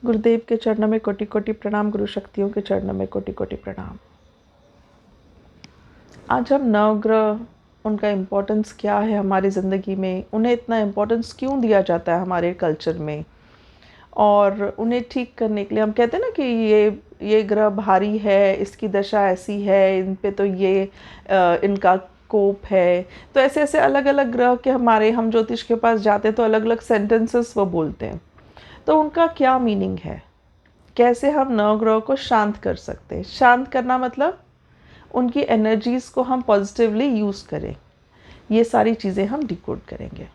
गुरुदेव के चरणों में कोटि कोटि प्रणाम, गुरु शक्तियों के चरणों में कोटि कोटि प्रणाम। आज हम नवग्रह, उनका इम्पोर्टेंस क्या है हमारी ज़िंदगी में, उन्हें इतना इम्पोर्टेंस क्यों दिया जाता है हमारे कल्चर में, और उन्हें ठीक करने के लिए हम कहते हैं ना कि ये ग्रह भारी है, इसकी दशा ऐसी है, इन पे तो ये इनका कोप है। तो ऐसे ऐसे अलग अलग ग्रह के हम ज्योतिष के पास जाते हैं तो अलग अलग सेंटेंसेस वो बोलते हैं। तो उनका क्या मीनिंग है, कैसे हम नवग्रह को शांत कर सकते हैं। शांत करना मतलब उनकी एनर्जीज़ को हम पॉजिटिवली यूज़ करें, ये सारी चीज़ें हम डिकोड करेंगे।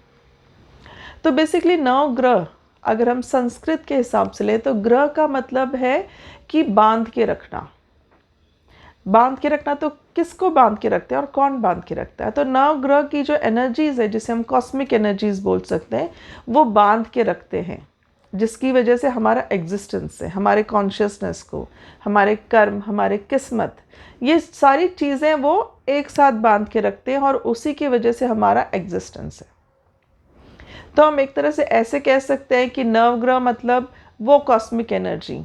तो बेसिकली नवग्रह अगर हम संस्कृत के हिसाब से लें तो ग्रह का मतलब है कि बांध के रखना। बांध के रखना, तो किसको बांध के रखते हैं और कौन बांध के रखता है? तो नवग्रह की जो एनर्जीज़ है, जिसे हम कॉस्मिक एनर्जीज़ बोल सकते हैं, वो बांध के रखते हैं, जिसकी वजह से हमारा एग्जिस्टेंस है, हमारे कॉन्शियसनेस को, हमारे कर्म, हमारे किस्मत, ये सारी चीज़ें वो एक साथ बांध के रखते हैं और उसी की वजह से हमारा एग्जिस्टेंस है। तो हम एक तरह से ऐसे कह सकते हैं कि नवग्रह मतलब वो कॉस्मिक एनर्जी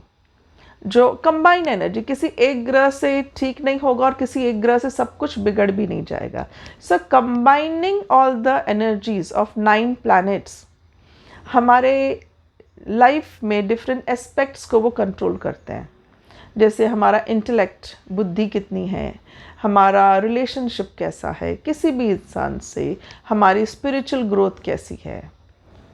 जो कंबाइन एनर्जी, किसी एक ग्रह से ठीक नहीं होगा और किसी एक ग्रह से सब कुछ बिगड़ भी नहीं जाएगा। So combining all the energies of 9 planets हमारे लाइफ में डिफरेंट एस्पेक्ट्स को वो कंट्रोल करते हैं। जैसे हमारा इंटेलेक्ट, बुद्धि कितनी है, हमारा रिलेशनशिप कैसा है किसी भी इंसान से, हमारी स्पिरिचुअल ग्रोथ कैसी है,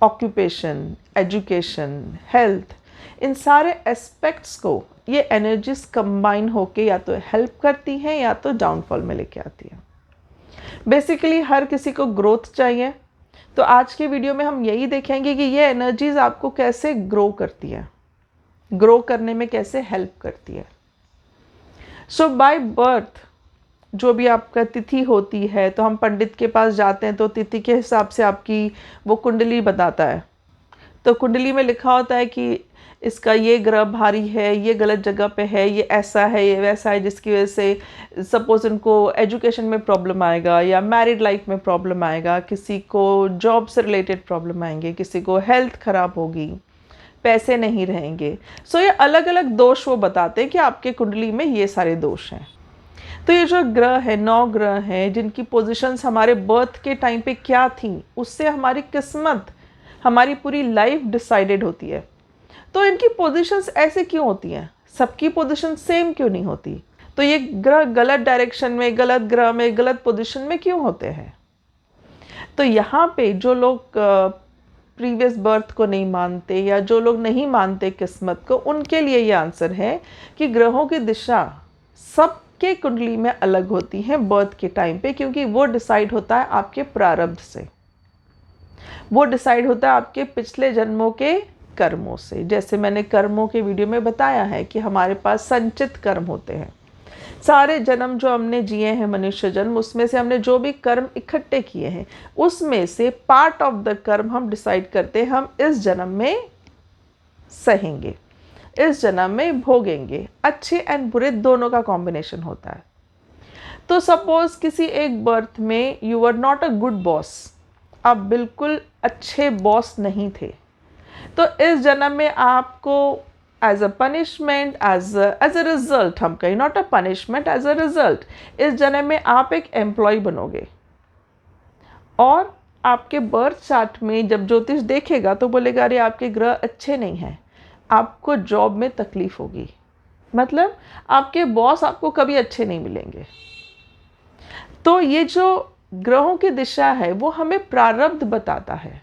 ऑक्यूपेशन, एजुकेशन, हेल्थ, इन सारे एस्पेक्ट्स को ये एनर्जीज कंबाइन होके या तो हेल्प करती हैं या तो डाउनफॉल में लेके आती हैं। बेसिकली हर किसी को ग्रोथ चाहिए, तो आज के वीडियो में हम यही देखेंगे कि ये एनर्जीज आपको कैसे ग्रो करती है, ग्रो करने में कैसे हेल्प करती है। सो बाय बर्थ जो भी आपका तिथि होती है, तो हम पंडित के पास जाते हैं तो तिथि के हिसाब से आपकी वो कुंडली बताता है। तो कुंडली में लिखा होता है कि इसका ये ग्रह भारी है, ये गलत जगह पे है, ये ऐसा है, ये वैसा है, जिसकी वजह से सपोज इनको एजुकेशन में प्रॉब्लम आएगा या मैरिड लाइफ में प्रॉब्लम आएगा, किसी को जॉब से रिलेटेड प्रॉब्लम आएंगे, किसी को हेल्थ खराब होगी, पैसे नहीं रहेंगे। सो ये अलग अलग दोष वो बताते हैं कि आपके कुंडली में ये सारे दोष हैं। तो ये जो ग्रह है, 9 ग्रह हैं, जिनकी पोजीशंस हमारे बर्थ के टाइम पे क्या थी, उससे हमारी किस्मत, हमारी पूरी लाइफ डिसाइडेड होती है। तो इनकी पोजीशंस ऐसे क्यों होती हैं? सबकी पोजीशन सेम क्यों नहीं होती? तो ये ग्रह गलत डायरेक्शन में, गलत ग्रह में, गलत पोजीशन में क्यों होते हैं? तो यहाँ पे जो लोग प्रीवियस बर्थ को नहीं मानते या जो लोग नहीं मानते किस्मत को, उनके लिए ये आंसर है कि ग्रहों की दिशा सबके कुंडली में अलग होती है बर्थ के टाइम पे, क्योंकि वो डिसाइड होता है आपके प्रारब्ध से, वो डिसाइड होता है आपके पिछले जन्मों के कर्मों से। जैसे मैंने कर्मों के वीडियो में बताया है कि हमारे पास संचित कर्म होते हैं। सारे जन्म जो हमने जिए हैं, मनुष्य जन्म, उसमें से हमने जो भी कर्म इकट्ठे किए हैं, उसमें से पार्ट ऑफ द कर्म हम डिसाइड करते हैं हम इस जन्म में सहेंगे, इस जन्म में भोगेंगे। अच्छे एंड बुरे दोनों का कॉम्बिनेशन होता है। तो सपोज किसी एक बर्थ में you are not a good boss, आप बिल्कुल अच्छे बॉस नहीं थे, तो इस जन्म में आपको as a punishment, as a result, हम कहें not a punishment, as a result, इस जन्म में आप एक एम्प्लॉय बनोगे। और आपके बर्थ चार्ट में जब ज्योतिष देखेगा तो बोलेगा अरे आपके ग्रह अच्छे नहीं हैं, आपको जॉब में तकलीफ होगी, मतलब आपके बॉस आपको कभी अच्छे नहीं मिलेंगे। तो ये जो ग्रहों की दिशा है वो हमें प्रारब्ध बताता है।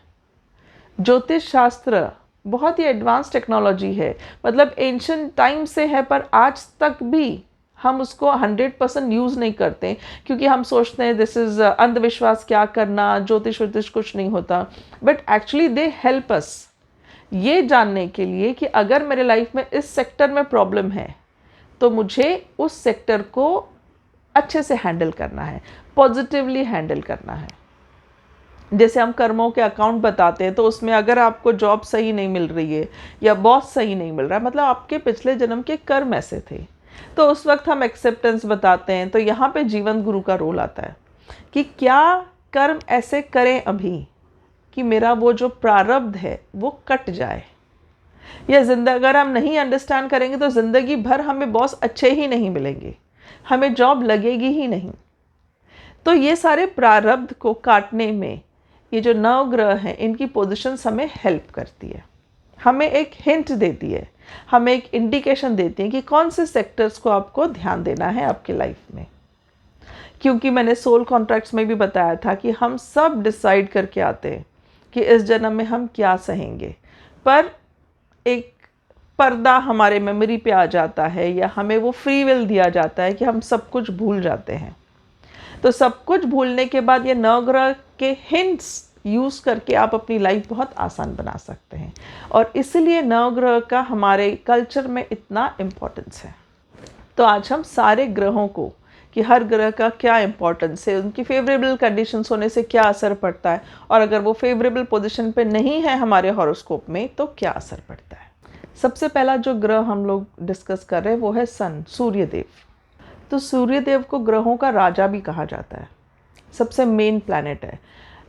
ज्योतिष शास्त्र बहुत ही एडवांस टेक्नोलॉजी है, मतलब एंशिएंट टाइम से है, पर आज तक भी हम उसको 100% यूज़ नहीं करते, क्योंकि हम सोचते हैं दिस इज़ अंधविश्वास, क्या करना, ज्योतिष व्योतिष कुछ नहीं होता। But actually they help us ये जानने के लिए कि अगर मेरे लाइफ में इस सेक्टर में प्रॉब्लम है तो मुझे उस सेक्टर को अच्छे से हैंडल करना है, पॉजिटिवली हैंडल करना है। जैसे हम कर्मों के अकाउंट बताते हैं, तो उसमें अगर आपको जॉब सही नहीं मिल रही है या बॉस सही नहीं मिल रहा है, मतलब आपके पिछले जन्म के कर्म ऐसे थे, तो उस वक्त हम एक्सेप्टेंस बताते हैं। तो यहाँ पे जीवन गुरु का रोल आता है कि क्या कर्म ऐसे करें अभी कि मेरा वो जो प्रारब्ध है वो कट जाए, या अगर हम नहीं अंडरस्टैंड करेंगे तो ज़िंदगी भर हमें बॉस अच्छे ही नहीं मिलेंगे, हमें जॉब लगेगी ही नहीं। तो ये सारे प्रारब्ध को काटने में ये जो नवग्रह हैं इनकी पोजीशंस हमें हेल्प करती है, हमें एक हिंट देती है, हमें एक इंडिकेशन देती है कि कौन से सेक्टर्स को आपको ध्यान देना है आपके लाइफ में। क्योंकि मैंने सोल कॉन्ट्रैक्ट्स में भी बताया था कि हम सब डिसाइड करके आते हैं कि इस जन्म में हम क्या सहेंगे, पर एक पर्दा हमारे मेमोरी पे आ जाता है या हमें वो फ्री विल दिया जाता है कि हम सब कुछ भूल जाते हैं। तो सब कुछ भूलने के बाद ये नवग्रह के हिंट्स यूज़ करके आप अपनी लाइफ बहुत आसान बना सकते हैं, और इसलिए नवग्रह का हमारे कल्चर में इतना इम्पोर्टेंस है। तो आज हम सारे ग्रहों को कि हर ग्रह का क्या इम्पोर्टेंस है, उनकी फेवरेबल कंडीशंस होने से क्या असर पड़ता है, और अगर वो फेवरेबल पोजीशन पे नहीं है हमारे हॉरोस्कोप में तो क्या असर पड़ता है। सबसे पहला जो ग्रह हम लोग डिस्कस कर रहे हैं वो है सन, सूर्यदेव। तो सूर्यदेव को ग्रहों का राजा भी कहा जाता है, सबसे मेन प्लैनेट है।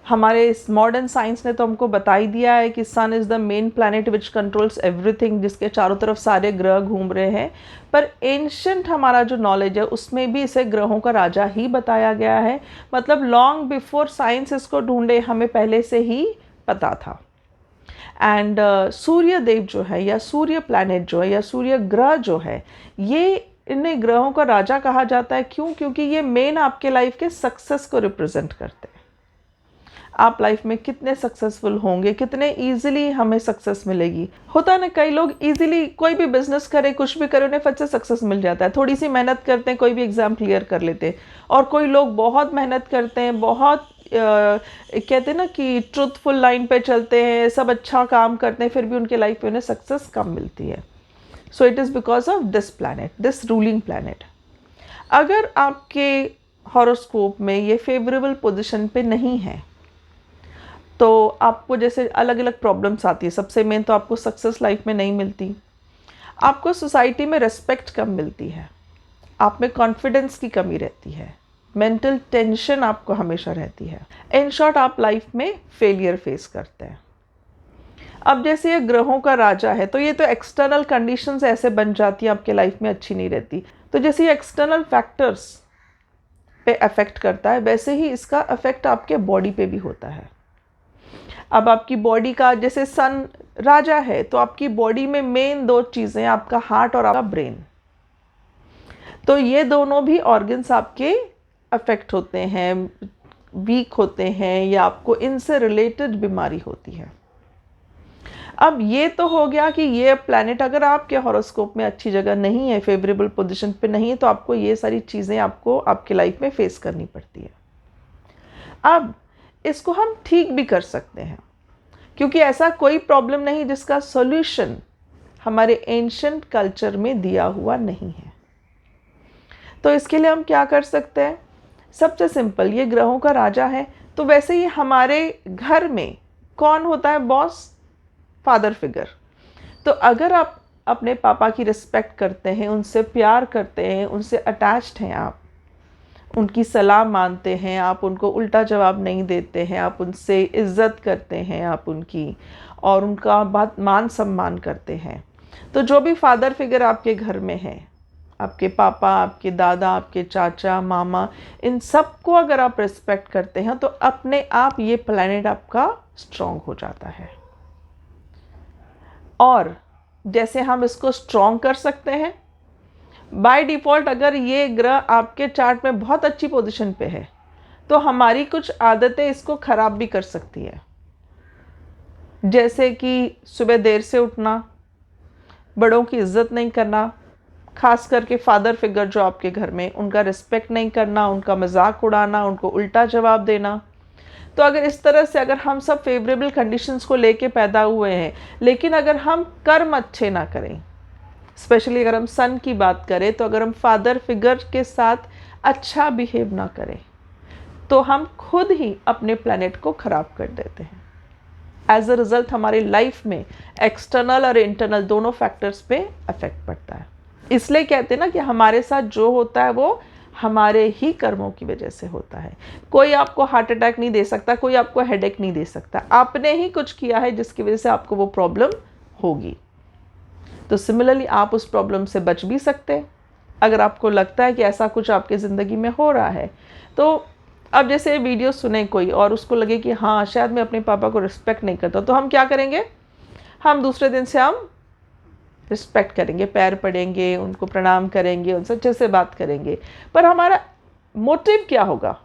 हमारे इस मॉडर्न साइंस ने तो हमको बता ही दिया है कि sun is the main planet which controls everything, जिसके चारों तरफ सारे ग्रह घूम रहे हैं। पर एंशंट हमारा जो नॉलेज है उसमें भी इसे ग्रहों का राजा ही बताया गया है। मतलब लॉन्ग बिफोर साइंस इसको ढूंढे हमें पहले से ही पता था। एंड सूर्यदेव जो है या सूर्य प्लैनेट जो है या सूर्य ग्रह जो है, ये इन्हें ग्रहों का राजा कहा जाता है। क्यों? क्योंकि ये मेन आपके लाइफ के सक्सेस को रिप्रेजेंट करते हैं। आप लाइफ में कितने सक्सेसफुल होंगे, कितने इजीली हमें सक्सेस मिलेगी। होता है ना, कई लोग इजीली कोई भी बिजनेस करे, कुछ भी करे, उन्हें फट से सक्सेस मिल जाता है। थोड़ी सी मेहनत करते हैं, कोई भी एग्ज़ाम क्लियर कर लेते हैं। और कोई लोग बहुत मेहनत करते हैं, बहुत कहते हैं ना कि ट्रुथफुल लाइन पे चलते हैं, सब अच्छा काम करते हैं, फिर भी उनके लाइफ में उन्हें सक्सेस कम मिलती है। So it is because of this planet, this ruling planet. अगर आपके हॉरोस्कोप में ये फेवरेबल पोजिशन पे नहीं है तो आपको जैसे अलग अलग प्रॉब्लम्स आती है। सबसे मेन तो आपको सक्सेस लाइफ में नहीं मिलती, आपको सोसाइटी में रिस्पेक्ट कम मिलती है, आप में कॉन्फिडेंस की कमी रहती है, मेंटल टेंशन आपको हमेशा रहती है। इन शॉर्ट आप लाइफ में फेलियर फेस करते हैं। अब जैसे ये ग्रहों का राजा है तो ये तो एक्सटर्नल कंडीशंस ऐसे बन जाती हैं, आपके लाइफ में अच्छी नहीं रहती। तो जैसे ये एक्सटर्नल फैक्टर्स पे अफेक्ट करता है, वैसे ही इसका अफेक्ट आपके बॉडी पे भी होता है। अब आपकी बॉडी का, जैसे सन राजा है तो आपकी बॉडी में मेन दो चीज़ें, आपका हार्ट और आपका ब्रेन। तो ये दोनों भी ऑर्गन्स आपके अफेक्ट होते हैं, वीक होते हैं, या आपको इनसे रिलेटेड बीमारी होती है। अब ये तो हो गया कि ये प्लैनेट अगर आपके हॉरोस्कोप में अच्छी जगह नहीं है, फेवरेबल पोजीशन पे नहीं है, तो आपको ये सारी चीज़ें आपको आपके लाइफ में फेस करनी पड़ती है। अब इसको हम ठीक भी कर सकते हैं, क्योंकि ऐसा कोई प्रॉब्लम नहीं जिसका सॉल्यूशन हमारे एंशंट कल्चर में दिया हुआ नहीं है। तो इसके लिए हम क्या कर सकते हैं? सबसे सिंपल, ये ग्रहों का राजा है, तो वैसे ही हमारे घर में कौन होता है बॉस? Father figure. तो अगर आप अपने पापा की रिस्पेक्ट करते हैं, उनसे प्यार करते हैं, उनसे अटैच्ड हैं, आप उनकी सलाह मानते हैं, आप उनको उल्टा जवाब नहीं देते हैं, आप उनसे इज़्ज़त करते हैं, आप उनकी और उनका बहुत मान सम्मान करते हैं, तो जो भी फादर फिगर आपके घर में है, आपके पापा, आपके दादा, आपके चाचा, मामा, इन सब को अगर आप रिस्पेक्ट करते हैं तो अपने आप ये प्लैनेट आपका स्ट्रॉन्ग हो जाता है। और जैसे हम इसको स्ट्रॉन्ग कर सकते हैं, बाय डिफ़ॉल्ट अगर ये ग्रह आपके चार्ट में बहुत अच्छी पोजीशन पे है तो हमारी कुछ आदतें इसको ख़राब भी कर सकती है। जैसे कि सुबह देर से उठना, बड़ों की इज़्ज़त नहीं करना, खास करके फादर फिगर जो आपके घर में, उनका रिस्पेक्ट नहीं करना, उनका मजाक उड़ाना, उनको उल्टा जवाब देना। तो अगर इस तरह से अगर हम सब फेवरेबल कंडीशंस को लेके पैदा हुए हैं, लेकिन अगर हम कर्म अच्छे ना करें, स्पेशली अगर हम सन की बात करें, तो अगर हम फादर फिगर के साथ अच्छा बिहेव ना करें तो हम खुद ही अपने प्लैनेट को ख़राब कर देते हैं। एज अ रिज़ल्ट हमारी लाइफ में एक्सटर्नल और इंटरनल दोनों फैक्टर्स पे अफेक्ट पड़ता है। इसलिए कहते हैं ना कि हमारे साथ जो होता है वो हमारे ही कर्मों की वजह से होता है। कोई आपको हार्ट अटैक नहीं दे सकता, कोई आपको हेडेक नहीं दे सकता, आपने ही कुछ किया है जिसकी वजह से आपको वो प्रॉब्लम होगी। तो सिमिलरली आप उस प्रॉब्लम से बच भी सकते हैं अगर आपको लगता है कि ऐसा कुछ आपकी ज़िंदगी में हो रहा है। तो अब जैसे वीडियो सुने कोई और उसको लगे कि हाँ शायद मैं अपने पापा को रिस्पेक्ट नहीं करता, तो हम क्या करेंगे, हम दूसरे दिन से हम रिस्पेक्ट करेंगे, पैर पड़ेंगे, उनको प्रणाम करेंगे, उनसे अच्छे से बात करेंगे। पर हमारा मोटिव क्या होगा?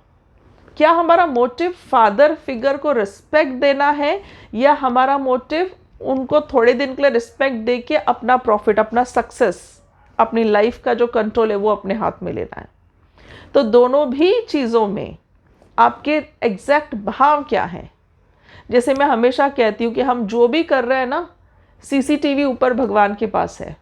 क्या हमारा मोटिव फादर फिगर को रिस्पेक्ट देना है, या हमारा मोटिव उनको थोड़े दिन के लिए रिस्पेक्ट दे के अपना प्रॉफिट, अपना सक्सेस, अपनी लाइफ का जो कंट्रोल है वो अपने हाथ में लेना है? तो दोनों भी चीज़ों में आपके एग्जैक्ट भाव क्या हैं? जैसे मैं हमेशा कहती हूँ कि हम जो भी कर रहे हैं ना, सीसीटीवी ऊपर भगवान के पास है।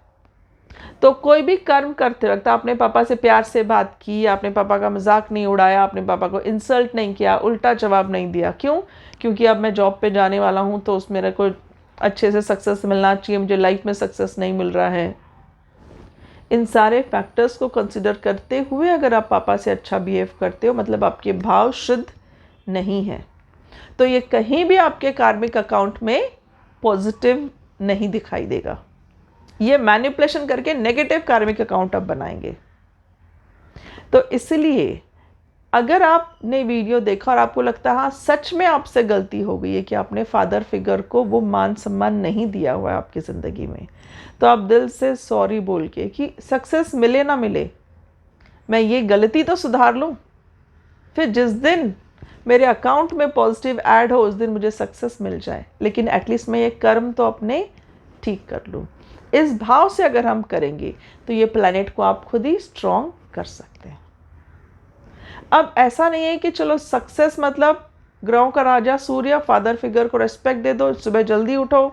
तो कोई भी कर्म करते वक्त आपने पापा से प्यार से बात की, आपने पापा का मजाक नहीं उड़ाया, आपने पापा को इंसल्ट नहीं किया, उल्टा जवाब नहीं दिया। क्यों? क्योंकि अब मैं जॉब पे जाने वाला हूँ तो उस मेरे को अच्छे से सक्सेस मिलना चाहिए, मुझे लाइफ में सक्सेस नहीं मिल रहा है। इन सारे फैक्टर्स को कंसिडर करते हुए अगर आप पापा से अच्छा बिहेव करते हो, मतलब आपके भाव शुद्ध नहीं है, तो ये कहीं भी आपके कार्मिक अकाउंट में पॉजिटिव नहीं दिखाई देगा। ये मैनिपुलेशन करके नेगेटिव कार्मिक अकाउंट आप बनाएंगे। तो इसलिए अगर आपने वीडियो देखा और आपको लगता है हाँ सच में आपसे गलती हो गई है कि आपने फादर फिगर को वो मान सम्मान नहीं दिया हुआ है आपकी ज़िंदगी में, तो आप दिल से सॉरी बोल के कि सक्सेस मिले ना मिले, मैं ये गलती तो सुधार लूँ, फिर जिस दिन मेरे अकाउंट में पॉजिटिव ऐड हो उस दिन मुझे सक्सेस मिल जाए, लेकिन एटलीस्ट मैं ये कर्म तो अपने ठीक कर लूँ। इस भाव से अगर हम करेंगे तो ये प्लैनेट को आप खुद ही स्ट्रॉन्ग कर सकते हैं। अब ऐसा नहीं है कि चलो सक्सेस मतलब ग्रहों का राजा सूर्य, फादर फिगर को रेस्पेक्ट दे दो, सुबह जल्दी उठो,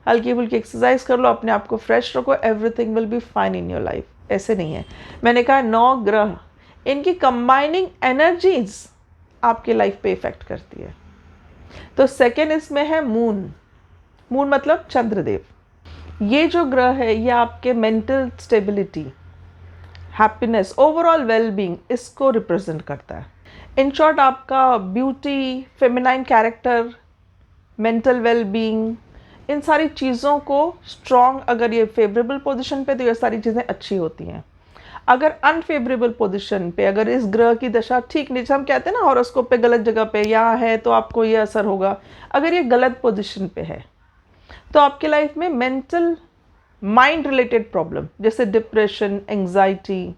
हल्की फुल्की एक्सरसाइज कर लो, अपने आप को फ्रेश रखो, everything will be fine in your life. ऐसे नहीं है। मैंने कहा 9 ग्रह, इनकी कंबाइनिंग एनर्जीज आपके लाइफ पे इफेक्ट करती है। तो सेकेंड इसमें है मून। मून मतलब चंद्रदेव। ये जो ग्रह है ये आपके mental stability, happiness, overall wellbeing इसको रिप्रेजेंट करता है। इन शॉर्ट आपका beauty, feminine character, mental wellbeing, इन सारी चीज़ों को स्ट्रॉन्ग, अगर ये फेवरेबल पोजीशन पे तो ये सारी चीज़ें अच्छी होती हैं। अगर अनफेवरेबल पोजीशन पे, अगर इस ग्रह की दशा ठीक नहीं, हम कहते हैं ना हॉरोस्कोप पे गलत जगह पे यहाँ है तो आपको ये असर होगा, अगर ये गलत पोजीशन पे है तो आपके लाइफ में मेंटल माइंड रिलेटेड प्रॉब्लम जैसे depression, anxiety,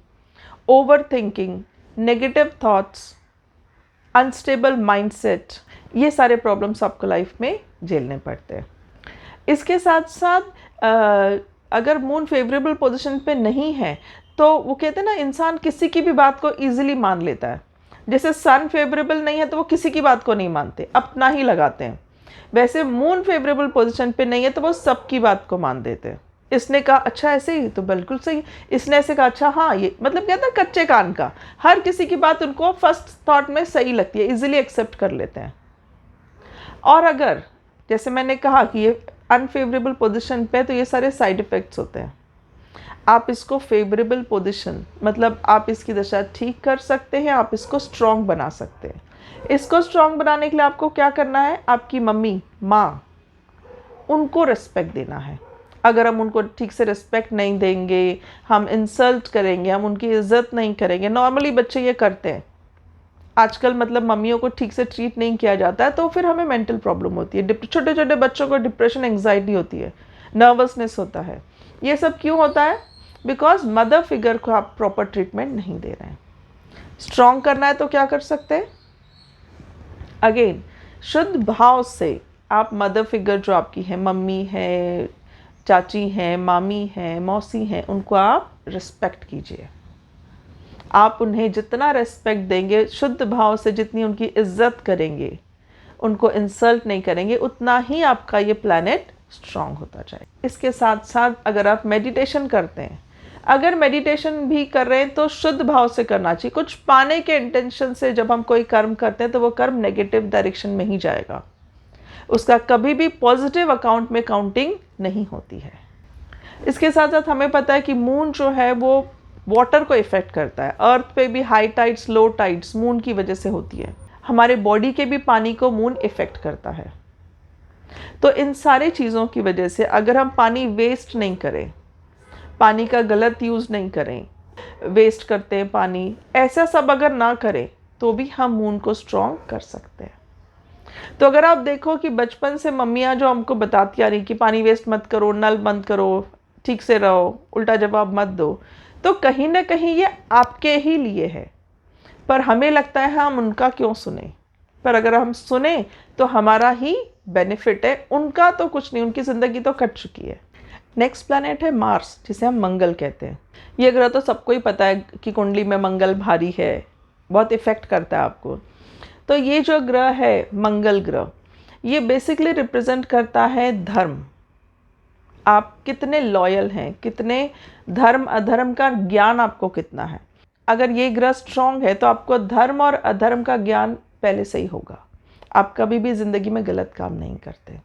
over thinking, negative thoughts, unstable mindset, ये सारे प्रॉब्लम्स आपको लाइफ में झेलने पड़ते हैं। इसके साथ साथ अगर मून फेवरेबल पोजीशन पे नहीं है तो वो कहते हैं ना इंसान किसी की भी बात को ईजिली मान लेता है। जैसे सन फेवरेबल नहीं है तो वो किसी की बात को नहीं मानते, अपना ही लगाते हैं। वैसे मून फेवरेबल पोजीशन पे नहीं है तो वो सबकी बात को मान देते हैं। इसने कहा अच्छा ऐसे ही तो बिल्कुल सही, इसने ऐसे कहा अच्छा हाँ ये, मतलब कहता है कच्चे कान का, हर किसी की बात उनको फर्स्ट थॉट में सही लगती है, इजीली एक्सेप्ट कर लेते हैं। और अगर जैसे मैंने कहा कि ये अनफेवरेबल पोजीशन पे तो ये सारे साइड इफ़ेक्ट्स होते हैं। आप इसको फेवरेबल पोजीशन, मतलब आप इसकी दशा ठीक कर सकते हैं, आप इसको स्ट्रॉन्ग बना सकते हैं। इसको स्ट्रॉन्ग बनाने के लिए आपको क्या करना है, आपकी मम्मी, माँ, उनको रिस्पेक्ट देना है। अगर हम उनको ठीक से रिस्पेक्ट नहीं देंगे, हम इंसल्ट करेंगे, हम उनकी इज्जत नहीं करेंगे, नॉर्मली बच्चे ये करते हैं आजकल, मतलब मम्मियों को ठीक से ट्रीट नहीं किया जाता है तो फिर हमें मेंटल प्रॉब्लम होती है। छोटे छोटे बच्चों को डिप्रेशन, एंग्जाइटी होती है, नर्वसनेस होता है। ये सब क्यों होता है? बिकॉज मदर फिगर को आप प्रॉपर ट्रीटमेंट नहीं दे रहे हैं। स्ट्रॉन्ग करना है तो क्या कर सकते हैं? अगेन शुद्ध भाव से आप मदर फिगर जो आपकी है, मम्मी है, चाची हैं, मामी हैं, मौसी हैं, उनको आप रिस्पेक्ट कीजिए। आप उन्हें जितना रिस्पेक्ट देंगे, शुद्ध भाव से जितनी उनकी इज्जत करेंगे, उनको इंसल्ट नहीं करेंगे, उतना ही आपका ये प्लैनेट स्ट्रांग होता जाए। इसके साथ साथ अगर आप मेडिटेशन करते हैं, अगर मेडिटेशन भी कर रहे हैं तो शुद्ध भाव से करना चाहिए। कुछ पाने के इंटेंशन से जब हम कोई कर्म करते हैं तो वो कर्म नेगेटिव डायरेक्शन में ही जाएगा, उसका कभी भी पॉजिटिव अकाउंट में काउंटिंग नहीं होती है। इसके साथ साथ हमें पता है कि मून जो है वो वाटर को इफेक्ट करता है। अर्थ पे भी हाई टाइड्स, लो टाइड्स मून की वजह से होती है। हमारे बॉडी के भी पानी को मून इफेक्ट करता है। तो इन सारी चीज़ों की वजह से अगर हम पानी वेस्ट नहीं करें, पानी का गलत यूज़ नहीं करें, वेस्ट करते हैं पानी, ऐसा सब अगर ना करें तो भी हम मून को स्ट्रॉन्ग कर सकते हैं। तो अगर आप देखो कि बचपन से मम्मियाँ जो हमको बताती आ रही कि पानी वेस्ट मत करो, नल बंद करो, ठीक से रहो, उल्टा जवाब मत दो, तो कहीं ना कहीं ये आपके ही लिए है, पर हमें लगता है हम उनका क्यों सुने। पर अगर हम सुने तो हमारा ही बेनिफिट है, उनका तो कुछ नहीं, उनकी ज़िंदगी तो कट चुकी है। नेक्स्ट प्लैनेट है मार्स, जिसे हम मंगल कहते हैं। ये ग्रह तो सबको ही पता है कि कुंडली में मंगल भारी है, बहुत इफ़ेक्ट करता है आपको। तो ये जो ग्रह है मंगल ग्रह, ये बेसिकली रिप्रेजेंट करता है धर्म। आप कितने लॉयल हैं, कितने धर्म अधर्म का ज्ञान आपको कितना है। अगर ये ग्रह स्ट्रांग है तो आपको धर्म और अधर्म का ज्ञान पहले से ही होगा, आप कभी भी ज़िंदगी में गलत काम नहीं करते।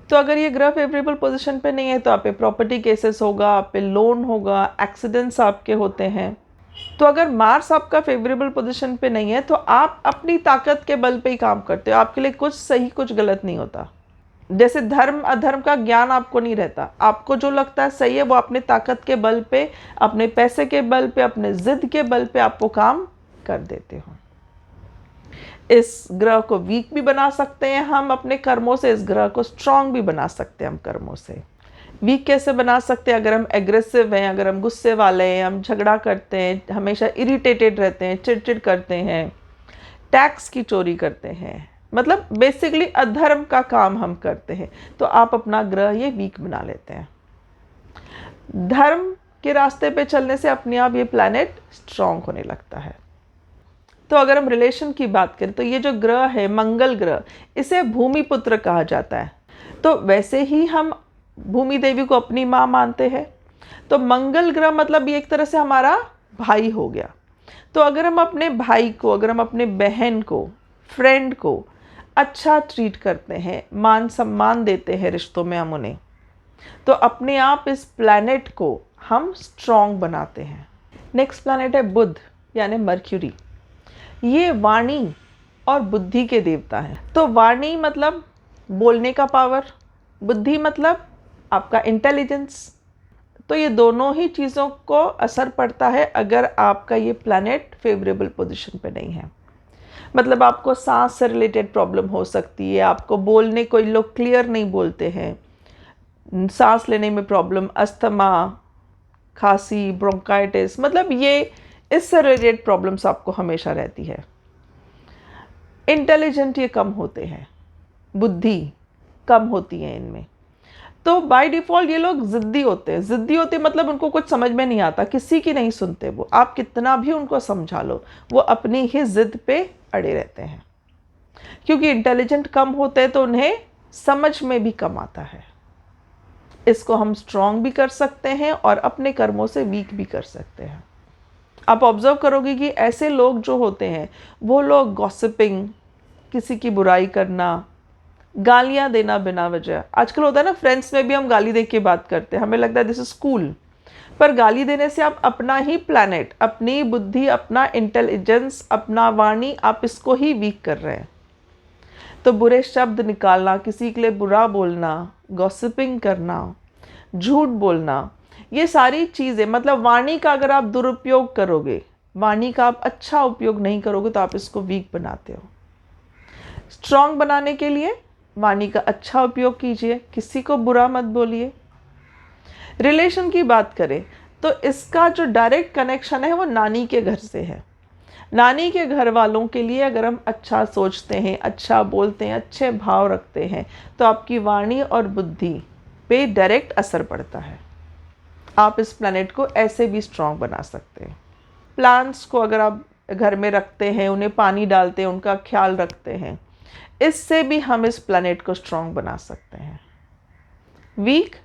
तो अगर ये ग्रह फेवरेबल पोजीशन पे नहीं है तो आप पे प्रॉपर्टी केसेस होगा, आप पे लोन होगा, एक्सीडेंट्स आपके होते हैं। तो अगर मार्स आपका फेवरेबल पोजीशन पे नहीं है तो आप अपनी ताकत के बल पे ही काम करते हो, आपके लिए कुछ सही कुछ गलत नहीं होता। जैसे धर्म अधर्म का ज्ञान आपको नहीं रहता, आपको जो लगता है सही है वो अपने ताकत के बल पे, अपने पैसे के बल पे, अपने जिद के बल पे आपको काम कर देते हो। इस ग्रह को वीक भी बना सकते हैं हम अपने कर्मों से, इस ग्रह को स्ट्रांग भी बना सकते हैं हम कर्मों से। वीक कैसे बना सकते हैं? अगर हम एग्रेसिव हैं, अगर हम गुस्से वाले हैं, हम झगड़ा करते हैं, हमेशा इरिटेटेड रहते हैं, चिड़चिड़ करते हैं, टैक्स की चोरी करते हैं, मतलब बेसिकली अधर्म का काम हम करते हैं, तो आप अपना ग्रह ये वीक बना लेते हैं। धर्म के रास्ते पे चलने से अपने आप ये प्लैनेट स्ट्रांग होने लगता है। तो अगर हम रिलेशन की बात करें तो ये जो ग्रह है मंगल ग्रह, इसे भूमि पुत्र कहा जाता है। तो वैसे ही हम भूमि देवी को अपनी माँ मानते हैं, तो मंगल ग्रह मतलब ये एक तरह से हमारा भाई हो गया। तो अगर हम अपने भाई को, अगर हम अपने बहन को, फ्रेंड को अच्छा ट्रीट करते हैं, मान सम्मान देते हैं रिश्तों में हम उन्हें, तो अपने आप इस प्लैनेट को हम स्ट्रॉन्ग बनाते हैं। नेक्स्ट प्लैनेट है बुध यानी मर्क्यूरी। ये वाणी और बुद्धि के देवता हैं। तो वाणी मतलब बोलने का पावर, बुद्धि मतलब आपका इंटेलिजेंस। तो ये दोनों ही चीज़ों को असर पड़ता है अगर आपका ये प्लैनेट फेवरेबल पोजीशन पे नहीं है। मतलब आपको सांस से रिलेटेड प्रॉब्लम हो सकती है, आपको बोलने, कोई लोग क्लियर नहीं बोलते हैं, सांस लेने में प्रॉब्लम, अस्थमा, खांसी, ब्रोंकाइटिस, मतलब ये इससे रिलेटेड प्रॉब्लम्स आपको हमेशा रहती है। इंटेलिजेंट ये कम होते हैं, बुद्धि कम होती है इनमें। तो बाय डिफ़ॉल्ट ये लोग ज़िद्दी होते हैं। ज़िद्दी होते मतलब उनको कुछ समझ में नहीं आता, किसी की नहीं सुनते वो, आप कितना भी उनको समझा लो वो अपनी ही ज़िद पे अड़े रहते हैं। क्योंकि इंटेलिजेंट कम होते हैं तो उन्हें समझ में भी कम आता है। इसको हम स्ट्रॉन्ग भी कर सकते हैं और अपने कर्मों से वीक भी कर सकते हैं। आप ऑब्जर्व करोगे कि ऐसे लोग जो होते हैं वो लोग गॉसिपिंग, किसी की बुराई करना, गालियाँ देना बिना वजह। आजकल होता है ना, फ्रेंड्स में भी हम गाली दे के बात करते हैं, हमें लगता है दिस इज कूल, पर गाली देने से आप अपना ही प्लैनेट, अपनी बुद्धि, अपना इंटेलिजेंस, अपना वाणी, आप इसको ही वीक कर रहे हैं। तो बुरे शब्द निकालना, किसी के लिए बुरा बोलना, गॉसिपिंग करना, झूठ बोलना, ये सारी चीज़ें, मतलब वाणी का अगर आप दुरुपयोग करोगे, वाणी का आप अच्छा उपयोग नहीं करोगे तो आप इसको वीक बनाते हो। स्ट्रॉन्ग बनाने के लिए वाणी का अच्छा उपयोग कीजिए, किसी को बुरा मत बोलिए। रिलेशन की बात करें तो इसका जो डायरेक्ट कनेक्शन है वो नानी के घर से है। नानी के घर वालों के लिए अगर हम अच्छा सोचते हैं, अच्छा बोलते हैं, अच्छे भाव रखते हैं, तो आपकी वाणी और बुद्धि पे डायरेक्ट असर पड़ता है। आप इस प्लैनेट को ऐसे भी स्ट्रॉन्ग बना सकते हैं। प्लांट्स को अगर आप घर में रखते हैं, उन्हें पानी डालते हैं, उनका ख्याल रखते हैं, इससे भी हम इस प्लैनेट को स्ट्रॉन्ग बना सकते हैं। वीक,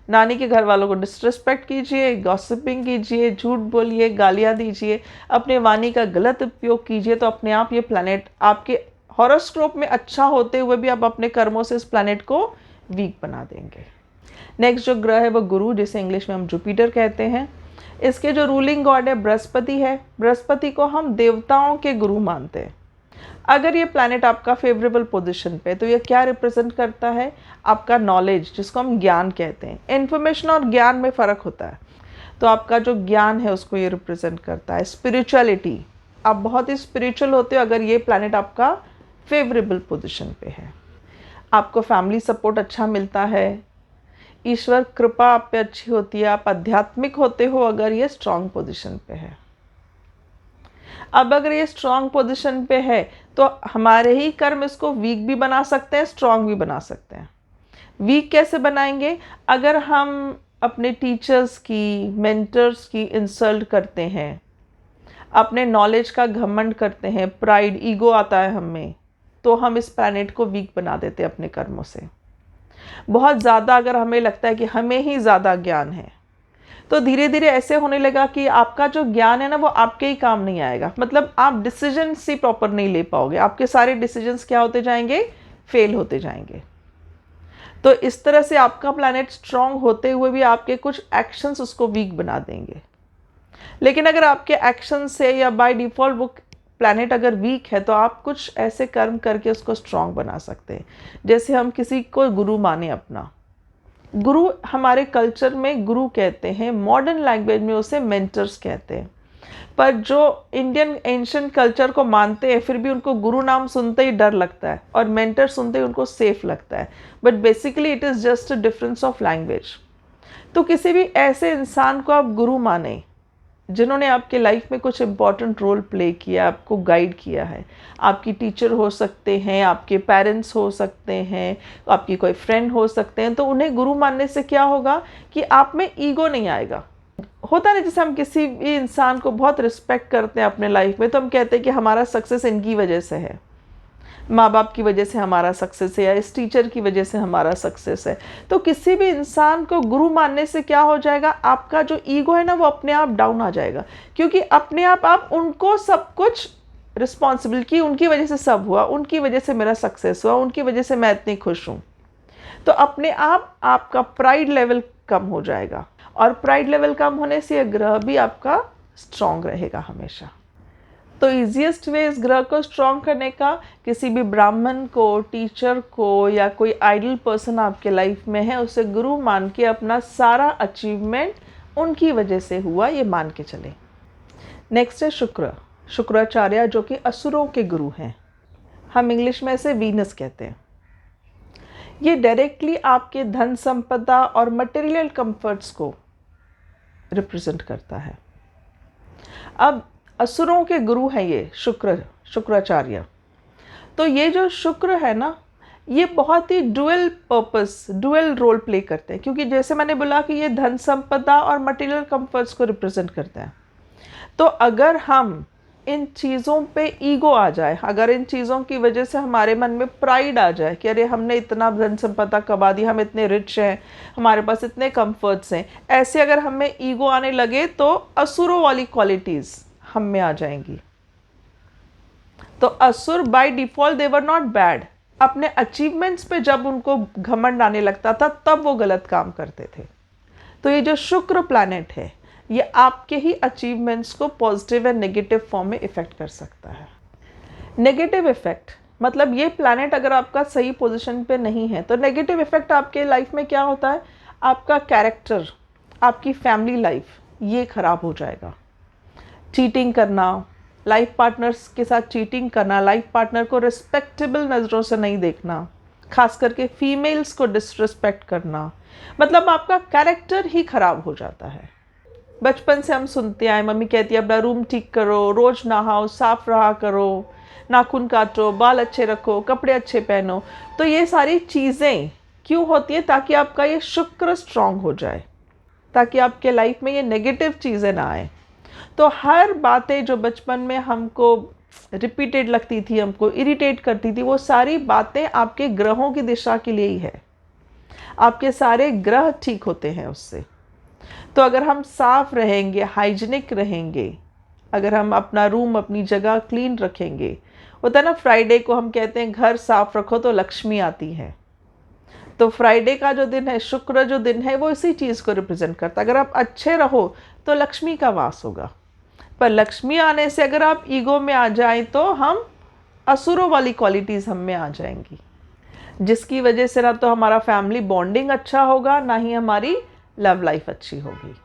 नानी के घर वालों को डिसरिस्पेक्ट कीजिए, गॉसिपिंग कीजिए, झूठ बोलिए, गालियाँ दीजिए, अपने वाणी का गलत उपयोग कीजिए, तो अपने आप ये प्लैनेट आपके हॉरोस्कोप में अच्छा होते हुए भी आप अपने कर्मों से इस प्लैनेट को वीक बना देंगे। नेक्स्ट जो ग्रह है वो गुरु, जिसे इंग्लिश में हम जुपिटर कहते हैं। इसके जो रूलिंग गॉड है बृहस्पति है। बृहस्पति को हम देवताओं के गुरु मानते हैं। अगर ये प्लैनेट आपका फेवरेबल पोजीशन पे, तो ये क्या रिप्रेजेंट करता है? आपका नॉलेज, जिसको हम ज्ञान कहते हैं। इन्फॉर्मेशन और ज्ञान में फ़र्क होता है। तो आपका जो ज्ञान है उसको ये रिप्रेजेंट करता है। स्पिरिचुअलिटी, आप बहुत ही स्पिरिचुअल होते हो अगर ये प्लैनेट आपका फेवरेबल पोजीशन पे है। आपको फैमिली सपोर्ट अच्छा मिलता है, ईश्वर कृपा आप पे अच्छी होती है, आप आध्यात्मिक होते हो अगर ये स्ट्रांग पोजीशन पे है। अब अगर ये स्ट्रांग पोजीशन पे है तो हमारे ही कर्म इसको वीक भी बना सकते हैं, स्ट्रांग भी बना सकते हैं। वीक कैसे बनाएंगे? अगर हम अपने टीचर्स की, मेंटर्स की इंसल्ट करते हैं, अपने नॉलेज का घमंड करते हैं, प्राइड, ईगो आता है हमें, तो हम इस प्लैनेट को वीक बना देते हैं अपने कर्मों से। बहुत ज़्यादा अगर हमें लगता है कि हमें ही ज़्यादा ज्ञान है, तो धीरे धीरे ऐसे होने लगा कि आपका जो ज्ञान है ना वो आपके ही काम नहीं आएगा। मतलब आप डिसीजन ही प्रॉपर नहीं ले पाओगे, आपके सारे डिसीजंस क्या होते जाएंगे? फेल होते जाएंगे। तो इस तरह से आपका प्लैनेट स्ट्रांग होते हुए भी आपके कुछ एक्शंस उसको वीक बना देंगे। लेकिन अगर आपके एक्शन से या बाय डिफ़ॉल्ट वो प्लैनेट अगर वीक है तो आप कुछ ऐसे कर्म करके उसको स्ट्रांग बना सकते हैं। जैसे हम किसी को गुरु माने अपना, गुरु हमारे कल्चर में गुरु कहते हैं, मॉडर्न लैंग्वेज में उसे मेंटर्स कहते हैं, पर जो इंडियन एंशिएंट कल्चर को मानते हैं फिर भी उनको गुरु नाम सुनते ही डर लगता है और मेंटर सुनते ही उनको सेफ लगता है। But basically it is just a difference of language. तो किसी भी ऐसे इंसान को आप गुरु माने जिन्होंने आपके लाइफ में कुछ इंपॉर्टेंट रोल प्ले किया, आपको गाइड किया है। आपकी टीचर हो सकते हैं, आपके पेरेंट्स हो सकते हैं, आपकी कोई फ्रेंड हो सकते हैं। तो उन्हें गुरु मानने से क्या होगा कि आप में ईगो नहीं आएगा। होता है ना, जैसे हम किसी भी इंसान को बहुत रिस्पेक्ट करते हैं अपने लाइफ में, तो हम कहते हैं कि हमारा सक्सेस इनकी वजह से है, माँ बाप की वजह से हमारा सक्सेस है, या इस टीचर की वजह से हमारा सक्सेस है। तो किसी भी इंसान को गुरु मानने से क्या हो जाएगा? आपका जो ईगो है ना वो अपने आप डाउन आ जाएगा, क्योंकि अपने आप उनको सब कुछ रिस्पॉन्सिबिलिटी, उनकी वजह से सब हुआ, उनकी वजह से मेरा सक्सेस हुआ, उनकी वजह से मैं इतनी खुश हूँ। तो अपने आप आपका प्राइड लेवल कम हो जाएगा, और प्राइड लेवल कम होने से यह ग्रह भी आपका स्ट्रांग रहेगा हमेशा। तो ईजीएस्ट वे इस ग्रह को स्ट्रॉन्ग करने का, किसी भी ब्राह्मण को, टीचर को, या कोई आइडल पर्सन आपके लाइफ में है उसे गुरु मान के अपना सारा अचीवमेंट उनकी वजह से हुआ ये मान के चले। नेक्स्ट है शुक्र, शुक्राचार्य, जो कि असुरों के गुरु हैं। हम इंग्लिश में इसे वीनस कहते हैं। ये डायरेक्टली आपके धन संपदा और मटेरियल कंफर्ट्स को रिप्रेजेंट करता है। अब असुरों के गुरु हैं ये शुक्राचार्य। तो ये जो शुक्र है ना, ये बहुत ही dual purpose, dual role play करते हैं, क्योंकि जैसे मैंने बोला कि ये धन संपदा और मटेरियल कंफर्ट्स को रिप्रेजेंट करते हैं। तो अगर हम इन चीज़ों पे ईगो आ जाए, अगर इन चीज़ों की वजह से हमारे मन में प्राइड आ जाए कि अरे हमने इतना धन संपदा कमा दी, हम इतने रिच हैं, हमारे पास इतने कंफर्ट्स हैं, ऐसे अगर हमें ईगो आने लगे तो असुरों वाली क्वालिटीज़ हम में आ जाएंगी। तो असुर by default they were not bad. अपने अचीवमेंट्स पे जब उनको घमंड आने लगता था तब वो गलत काम करते थे। तो ये जो शुक्र प्लैनेट है ये आपके ही अचीवमेंट्स को पॉजिटिव एंड नेगेटिव फॉर्म में इफेक्ट कर सकता है। नेगेटिव इफेक्ट मतलब ये प्लैनेट अगर आपका सही पोजीशन पे नहीं है तो नेगेटिव इफेक्ट आपके लाइफ में क्या होता है? आपका कैरेक्टर, आपकी फैमिली लाइफ, ये खराब हो जाएगा। चीटिंग करना, लाइफ पार्टनर्स के साथ चीटिंग करना, लाइफ पार्टनर को रिस्पेक्टेबल नज़रों से नहीं देखना, खास करके फीमेल्स को डिसरिस्पेक्ट करना, मतलब आपका कैरेक्टर ही खराब हो जाता है। बचपन से हम सुनते आए, मम्मी कहती है अपना रूम ठीक करो, रोज नहाओ, साफ रहा करो, नाखून काटो, बाल अच्छे रखो, कपड़े अच्छे पहनो। तो ये सारी चीज़ें क्यों होती हैं? ताकि आपका ये शुक्र स्ट्रांग हो जाए, ताकि आपके लाइफ में ये नेगेटिव चीज़ें ना आए। तो हर बातें जो बचपन में हमको रिपीटेड लगती थी, हमको इरिटेट करती थी, वो सारी बातें आपके ग्रहों की दिशा के लिए ही है। आपके सारे ग्रह ठीक होते हैं उससे। तो अगर हम साफ रहेंगे, हाइजीनिक रहेंगे, अगर हम अपना रूम, अपनी जगह क्लीन रखेंगे, होता है ना फ्राइडे को हम कहते हैं घर साफ रखो तो लक्ष्मी आती है। तो फ्राइडे का जो दिन है, शुक्र जो दिन है, वो इसी चीज़ को रिप्रेजेंट करता है। अगर आप अच्छे रहो तो लक्ष्मी का वास होगा, पर लक्ष्मी आने से अगर आप ईगो में आ जाएं तो हम असुरों वाली क्वालिटीज़ हम में आ जाएंगी, जिसकी वजह से ना तो हमारा फैमिली बॉन्डिंग अच्छा होगा, ना ही हमारी लव लाइफ अच्छी होगी।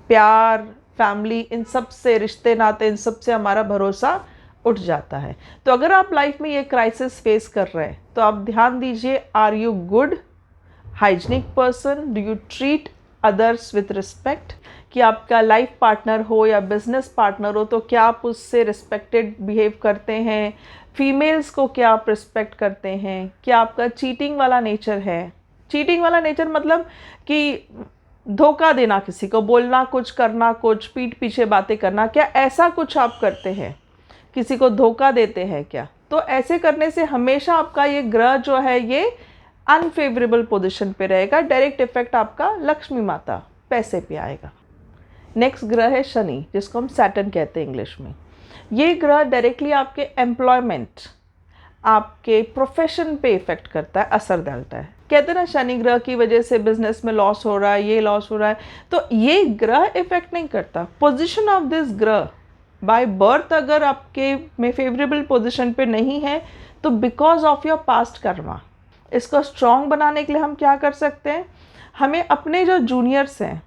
प्यार, फैमिली, इन सब से, रिश्ते नाते, इन सब से हमारा भरोसा उठ जाता है। तो अगर आप लाइफ में ये क्राइसिस फेस कर रहे हैं तो आप ध्यान दीजिए, are you good hygienic person, do you treat others with respect, कि आपका लाइफ पार्टनर हो या बिजनेस पार्टनर हो तो क्या आप उससे रिस्पेक्टेड बिहेव करते हैं, फीमेल्स को क्या आप रिस्पेक्ट करते हैं, क्या आपका चीटिंग वाला नेचर है। चीटिंग वाला नेचर मतलब कि धोखा देना, किसी को बोलना कुछ, करना कुछ, पीठ पीछे बातें करना, क्या ऐसा कुछ आप करते हैं, किसी को धोखा देते हैं क्या। तो ऐसे करने से हमेशा आपका ये ग्रह जो है ये अनफेवरेबल पोजीशन पे रहेगा, डायरेक्ट इफेक्ट आपका लक्ष्मी माता, पैसे पे आएगा। नेक्स्ट ग्रह है शनि, जिसको हम सैटर्न कहते हैं इंग्लिश में। ये ग्रह डायरेक्टली आपके एम्प्लॉयमेंट, आपके प्रोफेशन पे इफेक्ट करता है, असर डालता है। कहते हैं ना शनि ग्रह की वजह से बिजनेस में लॉस हो रहा है, ये लॉस हो रहा है, तो ये ग्रह इफेक्ट नहीं करता। पोजीशन ऑफ दिस ग्रह बाय बर्थ अगर आपके में फेवरेबल पोजीशन पे नहीं है तो because of your past Karma. इसको स्ट्रॉन्ग बनाने के लिए हम क्या कर सकते हैं, हमें अपने जो जूनियर्स हैं,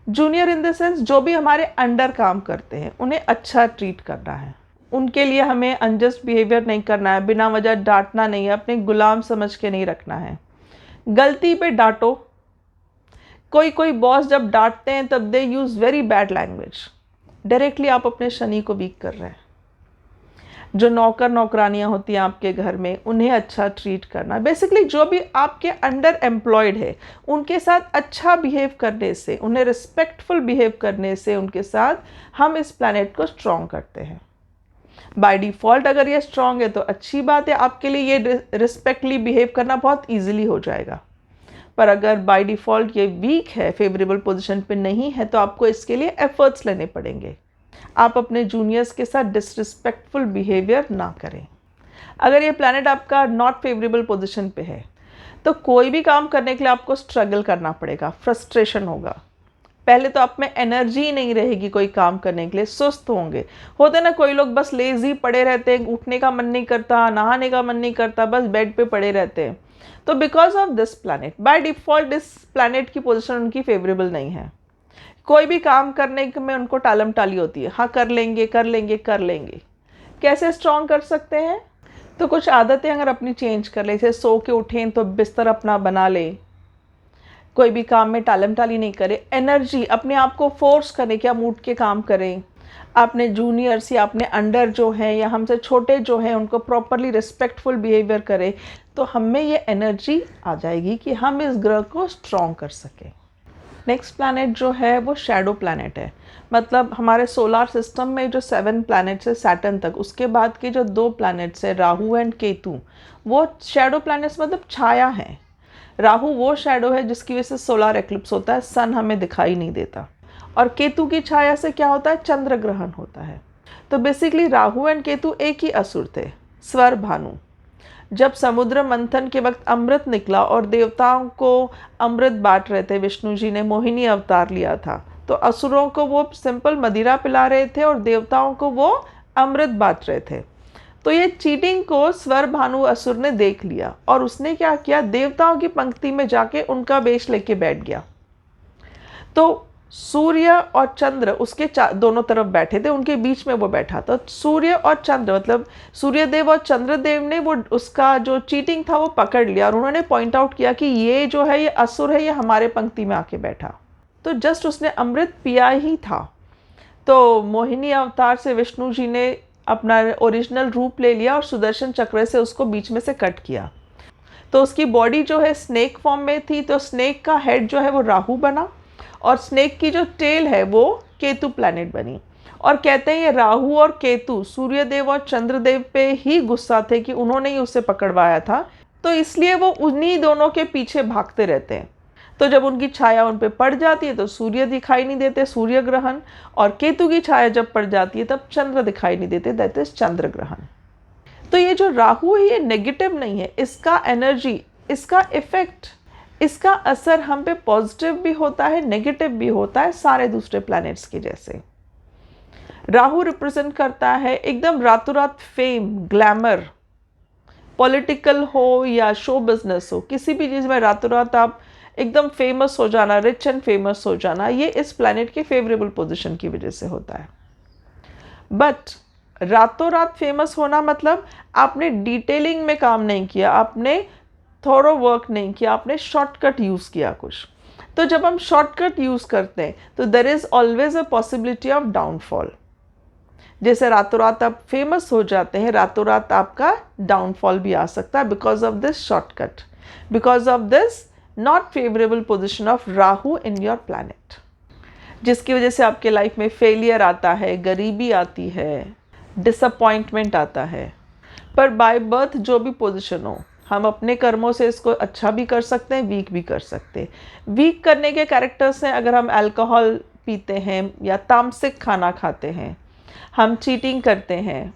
जूनियर इन द सेंस जो भी हमारे अंडर काम करते हैं, उन्हें अच्छा ट्रीट करना है। उनके लिए हमें अनजस्ट बिहेवियर नहीं करना है, बिना वजह डांटना नहीं है, अपने गुलाम समझ के नहीं रखना है। गलती पे डांटो। कोई कोई बॉस जब डांटते हैं तब they use very bad language, directly आप अपने शनि को वीक कर रहे हैं। जो नौकर नौकरानियां होती हैं आपके घर में, उन्हें अच्छा ट्रीट करना, बेसिकली जो भी आपके अंडर एम्प्लॉयड है उनके साथ अच्छा बिहेव करने से, उन्हें रिस्पेक्टफुल बिहेव करने से उनके साथ हम इस प्लैनेट को स्ट्रॉन्ग करते हैं। बाय डिफ़ॉल्ट अगर ये स्ट्रॉन्ग है तो अच्छी बात है, आपके लिए ये रिस्पेक्टली बिहेव करना बहुत ईजिली हो जाएगा। पर अगर बाय डिफ़ॉल्ट ये वीक है, फेवरेबल पोजीशन पे नहीं है, तो आपको इसके लिए एफर्ट्स लेने पड़ेंगे। आप अपने जूनियर्स के साथ डिसरिस्पेक्टफुल बिहेवियर ना करें। अगर ये प्लैनेट आपका नॉट फेवरेबल पोजीशन पे है तो कोई भी काम करने के लिए आपको स्ट्रगल करना पड़ेगा, फ्रस्ट्रेशन होगा। पहले तो आप में एनर्जी ही नहीं रहेगी कोई काम करने के लिए, सुस्त होंगे। होते ना कोई लोग बस लेजी पड़े रहते हैं, उठने का मन नहीं करता, नहाने का मन नहीं करता, बस बेड पे पड़े रहते हैं। तो because of this planet, by default इस प्लैनेट की पोजीशन उनकी फेवरेबल नहीं है। कोई भी काम करने में उनको टालम टाली होती है, हाँ कर लेंगे कर लेंगे कर लेंगे। कैसे स्ट्रॉन्ग कर सकते हैं, तो कुछ आदतें अगर अपनी चेंज कर ले, जैसे सो के उठें तो बिस्तर अपना बना लें, कोई भी काम में टालम टाली नहीं करें, एनर्जी अपने आप को फोर्स करें कि हम उठ के काम करें, अपने जूनियर्स या अपने अंडर जो हैं या हमसे छोटे जो हैं उनको प्रॉपरली रिस्पेक्टफुल बिहेवियर करें, तो हमें ये एनर्जी आ जाएगी कि हम इस ग्रह को स्ट्रॉन्ग कर सकें। नेक्स्ट प्लैनेट जो है वो शैडो प्लैनेट है, मतलब हमारे सोलार सिस्टम में जो 7 प्लैनेट्स है सैटर्न तक, उसके बाद के जो 2 प्लैनेट्स है राहु एंड केतु, वो शैडो प्लैनेट्स मतलब छाया है। राहु वो शैडो है जिसकी वजह से सोलार एक्लिप्स होता है, सन हमें दिखाई नहीं देता, और केतु की छाया से क्या होता है, चंद्र ग्रहण होता है। तो बेसिकली राहु एंड केतु एक ही असुर थे, स्वर भानु। जब समुद्र मंथन के वक्त अमृत निकला और देवताओं को अमृत बांट रहे थे, विष्णु जी ने मोहिनी अवतार लिया था, तो असुरों को वो सिंपल मदिरा पिला रहे थे और देवताओं को वो अमृत बांट रहे थे। तो ये चीटिंग को स्वर भानु असुर ने देख लिया और उसने क्या किया, देवताओं की पंक्ति में जाके उनका वेश लेके बैठ गया। तो सूर्य और चंद्र उसके दोनों तरफ बैठे थे, उनके बीच में वो बैठा था। सूर्य और चंद्र मतलब सूर्यदेव और चंद्रदेव ने वो उसका जो चीटिंग था वो पकड़ लिया और उन्होंने पॉइंट आउट किया कि ये जो है ये असुर है, ये हमारे पंक्ति में आके बैठा। तो जस्ट उसने अमृत पिया ही था तो मोहिनी अवतार से विष्णु जी ने अपना ओरिजिनल रूप ले लिया और सुदर्शन चक्र से उसको बीच में से कट किया। तो उसकी बॉडी जो है स्नेक फॉर्म में थी, तो स्नेक का हेड जो है वो राहु बना और स्नेक की जो टेल है वो केतु प्लैनेट बनी। और कहते हैं ये राहु और केतु सूर्यदेव और चंद्रदेव पे ही गुस्सा थे कि उन्होंने ही उसे पकड़वाया था, तो इसलिए वो उन्हीं दोनों के पीछे भागते रहते हैं। तो जब उनकी छाया उन पे पड़ जाती है तो सूर्य दिखाई नहीं देते, सूर्य ग्रहण, और केतु की छाया जब पड़ जाती है तब चंद्र दिखाई नहीं देते, दैट इज चंद्र ग्रहण। तो ये जो राहु है ये नेगेटिव नहीं है, इसका एनर्जी, इसका इफेक्ट, इसका असर हम पे पॉजिटिव भी होता है, नेगेटिव भी होता है, सारे दूसरे प्लैनेट्स के जैसे। राहु रिप्रेजेंट करता है एकदम रातों रात फेम, ग्लैमर, पॉलिटिकल हो या शो बिजनेस हो, किसी भी चीज़ में रातों रात आप एकदम फेमस हो जाना, रिच एंड फेमस हो जाना, ये इस प्लैनेट के फेवरेबल पोजीशन की वजह से होता है। बट रातों रात फेमस होना मतलब आपने डिटेलिंग में काम नहीं किया, आपने थोरो वर्क नहीं किया, आपने शॉर्टकट यूज़ किया कुछ। तो जब हम शॉर्टकट यूज़ करते हैं तो there is always a possibility of downfall. जैसे रातों रात आप फेमस हो जाते हैं, रातों रात आपका डाउनफॉल भी आ सकता है because of this shortcut, because of this not favourable position of Rahu in your planet, जिसकी वजह से आपके लाइफ में फेलियर आता है, गरीबी आती है, डिसअपॉइंटमेंट आता है। पर बाय बर्थ जो भी पोजीशन हो, हम अपने कर्मों से इसको अच्छा भी कर सकते हैं, वीक भी कर सकते हैं। वीक करने के कैरेक्टर्स हैं, अगर हम अल्कोहल पीते हैं या तामसिक खाना खाते हैं, हम चीटिंग करते हैं।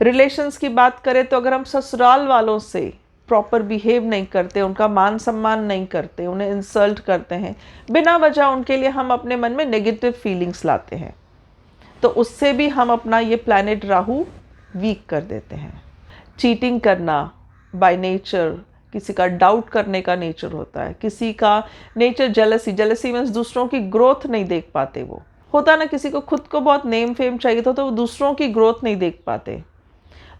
रिलेशंस की बात करें तो अगर हम ससुराल वालों से प्रॉपर बिहेव नहीं करते, उनका मान सम्मान नहीं करते, उन्हें इंसल्ट करते हैं, बिना वजह उनके लिए हम अपने मन में नेगेटिव फीलिंग्स लाते हैं, तो उससे भी हम अपना ये प्लैनेट राहु वीक कर देते हैं। चीटिंग करना बाय नेचर, किसी का डाउट करने का नेचर होता है, किसी का नेचर जेलसी, जेलसी मीन्स दूसरों की ग्रोथ नहीं देख पाते। वो होता ना, किसी को खुद को बहुत नेम फेम चाहिए था तो वो दूसरों की ग्रोथ नहीं देख पाते,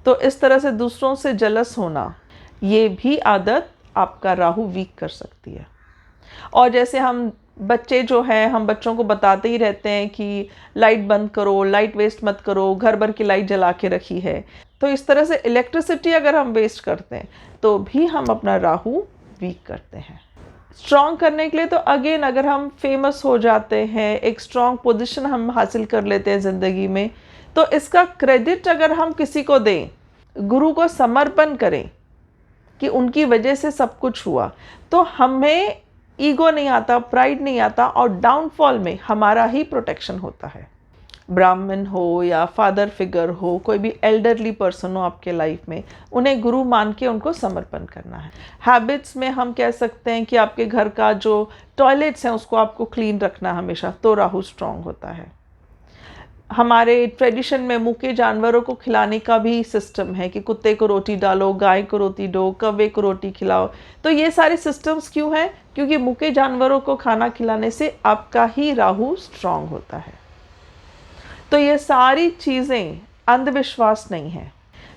तो इस तरह से दूसरों से जलस होना, ये भी आदत आपका राहु वीक कर सकती है। और जैसे हम बच्चे जो हैं, हम बच्चों को बताते ही रहते हैं कि लाइट बंद करो, लाइट वेस्ट मत करो, घर भर की लाइट जला के रखी है, तो इस तरह से इलेक्ट्रिसिटी अगर हम वेस्ट करते हैं तो भी हम अपना राहु वीक करते हैं। स्ट्रॉन्ग करने के लिए तो अगेन, अगर हम फेमस हो जाते हैं, एक स्ट्रॉन्ग पोजीशन हम हासिल कर लेते हैं ज़िंदगी में, तो इसका क्रेडिट अगर हम किसी को दें, गुरु को समर्पण करें कि उनकी वजह से सब कुछ हुआ, तो हमें ईगो नहीं आता, प्राइड नहीं आता, और डाउनफॉल में हमारा ही प्रोटेक्शन होता है। ब्राह्मण हो या फादर फिगर हो, कोई भी एल्डरली पर्सन हो आपके लाइफ में, उन्हें गुरु मान के उनको समर्पण करना है। हैबिट्स में हम कह सकते हैं कि आपके घर का जो टॉयलेट्स हैं उसको आपको क्लीन रखना हमेशा, तो राहु स्ट्रांग होता है। हमारे ट्रेडिशन में मुके जानवरों को खिलाने का भी सिस्टम है कि कुत्ते को रोटी डालो, गाय को रोटी दो, कौवे को रोटी खिलाओ। तो ये सारे सिस्टम्स क्यों हैं? क्योंकि मुके जानवरों को खाना खिलाने से आपका ही राहु स्ट्रांग होता है। तो ये सारी चीज़ें अंधविश्वास नहीं है।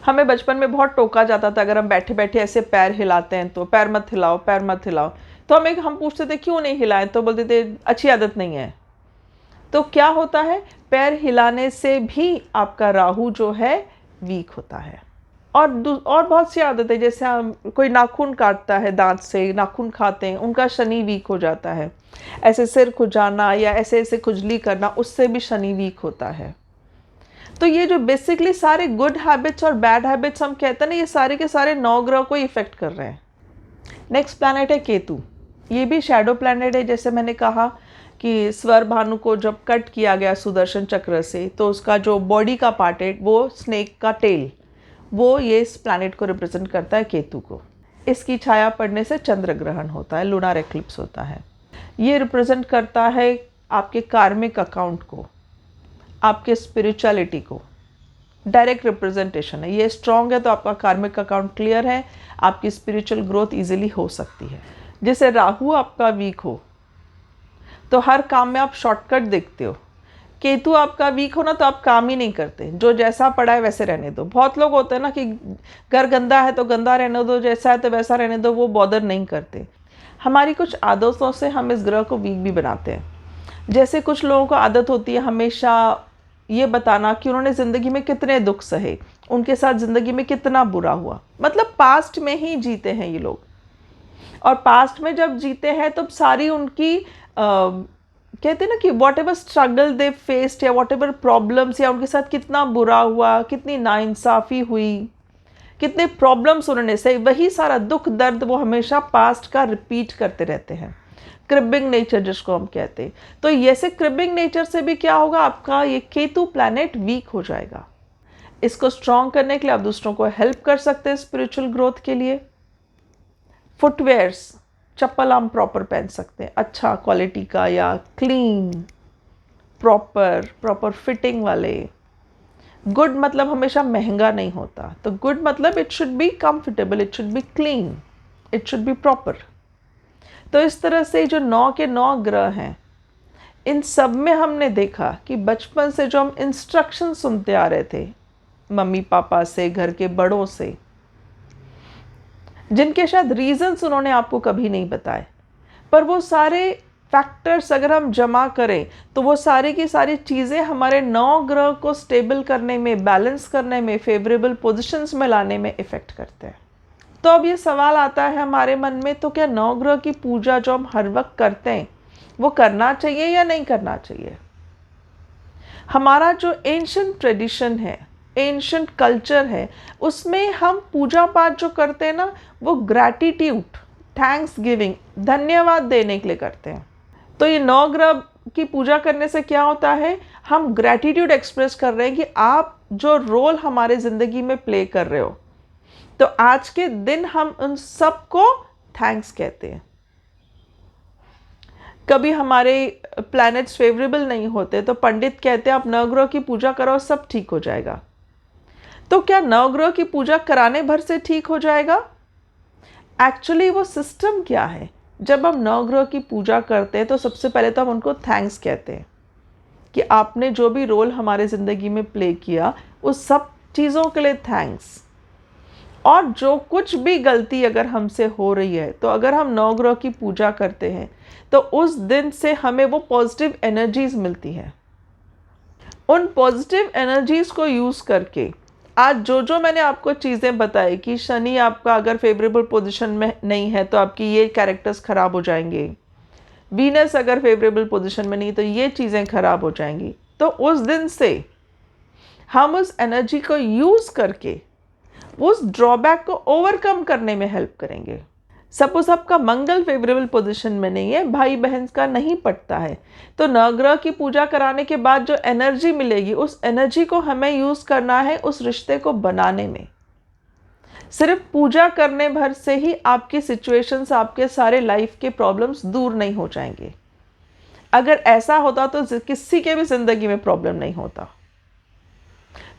हमें बचपन में बहुत टोका जाता था, अगर हम बैठे बैठे ऐसे पैर हिलाते हैं तो पैर मत हिलाओ, पैर मत हिलाओ। तो हम पूछते थे क्यों नहीं हिलाएं, तो बोलते थे अच्छी आदत नहीं है। तो क्या होता है, पैर हिलाने से भी आपका राहु जो है वीक होता है। और बहुत सी आदतें, जैसे हम कोई नाखून काटता है, दांत से नाखून खाते हैं, उनका शनि वीक हो जाता है। ऐसे सिर खुजाना या ऐसे ऐसे खुजली करना, उससे भी शनि वीक होता है। तो ये जो बेसिकली सारे गुड हैबिट्स और बैड हैबिट्स हम कहते हैं ना, ये सारे के सारे 9 ग्रह को इफेक्ट कर रहे हैं। नेक्स्ट प्लैनेट है केतु। ये भी शैडो प्लैनेट है। जैसे मैंने कहा कि स्वर भानु को जब कट किया गया सुदर्शन चक्र से, तो उसका जो बॉडी का पार्ट है, वो स्नेक का टेल, वो ये इस प्लैनेट को रिप्रेजेंट करता है, केतु को। इसकी छाया पड़ने से चंद्र ग्रहण होता है, लूनार एक्लिप्स होता है। ये रिप्रेजेंट करता है आपके कार्मिक अकाउंट को, आपके स्पिरिचुअलिटी को, डायरेक्ट रिप्रेजेंटेशन है। ये स्ट्रॉन्ग है तो आपका कार्मिक अकाउंट क्लियर है, आपकी स्पिरिचुअल ग्रोथ इजीली हो सकती है। जैसे राहु आपका वीक हो तो हर काम में आप शॉर्टकट देखते हो। केतु आपका वीक हो ना तो आप काम ही नहीं करते, जो जैसा पड़ा है वैसे रहने दो। बहुत लोग होते हैं ना कि घर गंदा है तो गंदा रहने दो, जैसा है तो वैसा रहने दो, वो बॉदर नहीं करते। हमारी कुछ आदतों से हम इस ग्रह को वीक भी बनाते हैं। जैसे कुछ लोगों को आदत होती है हमेशा ये बताना कि उन्होंने ज़िंदगी में कितने दुख सहे, उनके साथ ज़िंदगी में कितना बुरा हुआ। मतलब पास्ट में ही जीते हैं ये लोग, और पास्ट में जब जीते हैं तो सारी उनकी कहते हैं ना कि what ever struggle they faced या वॉट एवर प्रॉब्लम्स, या उनके साथ कितना बुरा हुआ, कितनी नाइंसाफ़ी हुई, कितने प्रॉब्लम्स उन्होंने सही, वही सारा दुख दर्द वो हमेशा पास्ट का रिपीट करते रहते हैं। क्रिबिंग नेचर जिसको हम कहते हैं। तो ऐसे क्रिबिंग नेचर से भी क्या होगा, आपका ये केतु प्लैनेट वीक हो जाएगा। इसको स्ट्रॉन्ग करने के लिए आप दूसरों को हेल्प कर सकते हैं स्पिरिचुअल ग्रोथ के लिए। फुटवेयर्स, चप्पल हम प्रॉपर पहन सकते हैं, अच्छा क्वालिटी का या क्लीन, प्रॉपर फिटिंग वाले। गुड मतलब हमेशा महंगा नहीं होता, तो गुड मतलब it should be comfortable, it should be clean, it should be proper. तो इस तरह से जो 9 के 9 ग्रह हैं, इन सब में हमने देखा कि बचपन से जो हम इंस्ट्रक्शन सुनते आ रहे थे मम्मी पापा से, घर के बड़ों से, जिनके शायद रीजंस उन्होंने आपको कभी नहीं बताए, पर वो सारे फैक्टर्स अगर हम जमा करें तो वो सारी की सारी चीज़ें हमारे 9 ग्रह को स्टेबल करने में, बैलेंस करने में, फेवरेबल पोजीशंस में लाने में इफ़ेक्ट करते हैं। तो अब ये सवाल आता है हमारे मन में, तो क्या 9 ग्रह की पूजा जो हम हर वक्त करते हैं वो करना चाहिए या नहीं करना चाहिए? हमारा जो एंशिएंट ट्रेडिशन है, एंशिएंट कल्चर है, उसमें हम पूजा पाठ जो करते हैं ना, वो ग्रैटिट्यूड, थैंक्स गिविंग, धन्यवाद देने के लिए करते हैं। तो ये 9 ग्रह की पूजा करने से क्या होता है, हम ग्रैटिट्यूड एक्सप्रेस कर रहे हैं कि आप जो रोल हमारे ज़िंदगी में प्ले कर रहे हो। तो आज के दिन हम उन सबको थैंक्स कहते हैं। कभी हमारे प्लैनेट्स फेवरेबल नहीं होते तो पंडित कहते हैं आप नवग्रह की पूजा करो, सब ठीक हो जाएगा। तो क्या नवग्रह की पूजा कराने भर से ठीक हो जाएगा? एक्चुअली वो सिस्टम क्या है, जब हम नवग्रह की पूजा करते हैं तो सबसे पहले तो हम उनको थैंक्स कहते हैं कि आपने जो भी रोल हमारे ज़िंदगी में प्ले किया उस सब चीज़ों के लिए थैंक्स। और जो कुछ भी गलती अगर हमसे हो रही है, तो अगर हम नवग्रह की पूजा करते हैं तो उस दिन से हमें वो पॉजिटिव एनर्जीज मिलती हैं। उन पॉजिटिव एनर्जीज को यूज़ करके आज जो मैंने आपको चीज़ें बताई कि शनि आपका अगर फेवरेबल पोजीशन में नहीं है तो आपकी ये कैरेक्टर्स ख़राब हो जाएंगे, वीनस अगर फेवरेबल पोजीशन में नहीं तो ये चीज़ें ख़राब हो जाएंगी, तो उस दिन से हम उस एनर्जी को यूज़ करके उस ड्रॉबैक को ओवरकम करने में हेल्प करेंगे। सपोज आपका मंगल फेवरेबल पोजीशन में नहीं है, भाई बहन का नहीं पटता है, तो नवग्रह की पूजा कराने के बाद जो एनर्जी मिलेगी उस एनर्जी को हमें यूज़ करना है उस रिश्ते को बनाने में। सिर्फ पूजा करने भर से ही आपकी सिचुएशंस, आपके सारे लाइफ के प्रॉब्लम्स दूर नहीं हो जाएंगे। अगर ऐसा होता तो किसी के भी ज़िंदगी में प्रॉब्लम नहीं होता।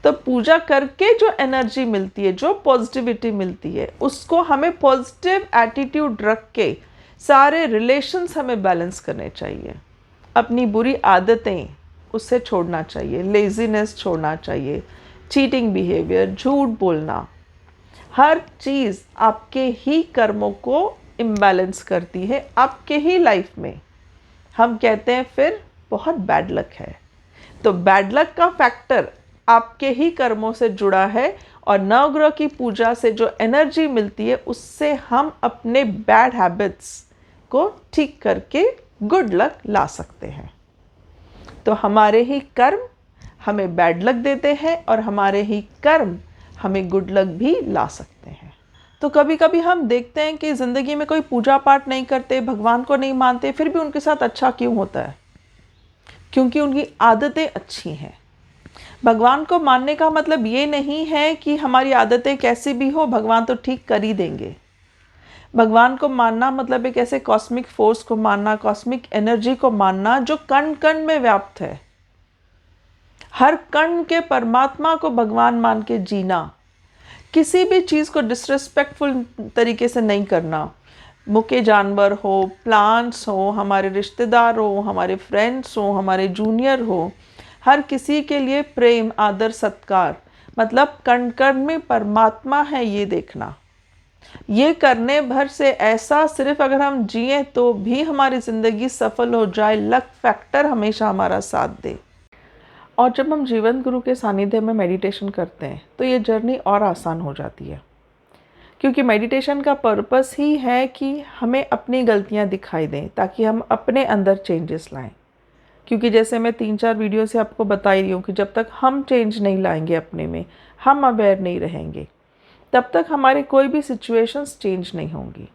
तो पूजा करके जो एनर्जी मिलती है, जो पॉजिटिविटी मिलती है, उसको हमें पॉजिटिव एटीट्यूड रख के सारे रिलेशंस हमें बैलेंस करने चाहिए। अपनी बुरी आदतें उससे छोड़ना चाहिए, लेज़ीनेस छोड़ना चाहिए, चीटिंग बिहेवियर, झूठ बोलना, हर चीज़ आपके ही कर्मों को इम्बैलेंस करती है आपके ही लाइफ में। हम कहते हैं फिर बहुत बैड लक है, तो बैड लक का फैक्टर आपके ही कर्मों से जुड़ा है और नवग्रह की पूजा से जो एनर्जी मिलती है उससे हम अपने बैड हैबिट्स को ठीक करके गुड लक ला सकते हैं। तो हमारे ही कर्म हमें बैड लक देते हैं और हमारे ही कर्म हमें गुड लक भी ला सकते हैं। तो कभी कभी हम देखते हैं कि ज़िंदगी में कोई पूजा पाठ नहीं करते, भगवान को नहीं मानते, फिर भी उनके साथ अच्छा क्यों होता है? क्योंकि उनकी आदतें अच्छी हैं। भगवान को मानने का मतलब ये नहीं है कि हमारी आदतें कैसी भी हो भगवान तो ठीक कर ही देंगे। भगवान को मानना मतलब एक ऐसे कॉस्मिक फोर्स को मानना, कॉस्मिक एनर्जी को मानना जो कण कण में व्याप्त है। हर कण के परमात्मा को भगवान मान के जीना, किसी भी चीज़ को डिसरिस्पेक्टफुल तरीके से नहीं करना। मुके जानवर हो, प्लांट्स हो, हमारे रिश्तेदार हो, हमारे फ्रेंड्स हो, हमारे जूनियर हो, हर किसी के लिए प्रेम, आदर, सत्कार, मतलब कण कण में परमात्मा है ये देखना। ये करने भर से ऐसा सिर्फ अगर हम जिए तो भी हमारी ज़िंदगी सफल हो जाए, लक फैक्टर हमेशा हमारा साथ दे। और जब हम जीवन गुरु के सानिध्य में मेडिटेशन करते हैं तो ये जर्नी और आसान हो जाती है, क्योंकि मेडिटेशन का पर्पस ही है कि हमें अपनी गलतियाँ दिखाई दें ताकि हम अपने अंदर चेंजेस लाएं। क्योंकि जैसे मैं 3-4 वीडियो से आपको बता ही रही हूँ कि जब तक हम चेंज नहीं लाएंगे अपने में, हम अवेयर नहीं रहेंगे, तब तक हमारे कोई भी सिचुएशंस चेंज नहीं होंगी।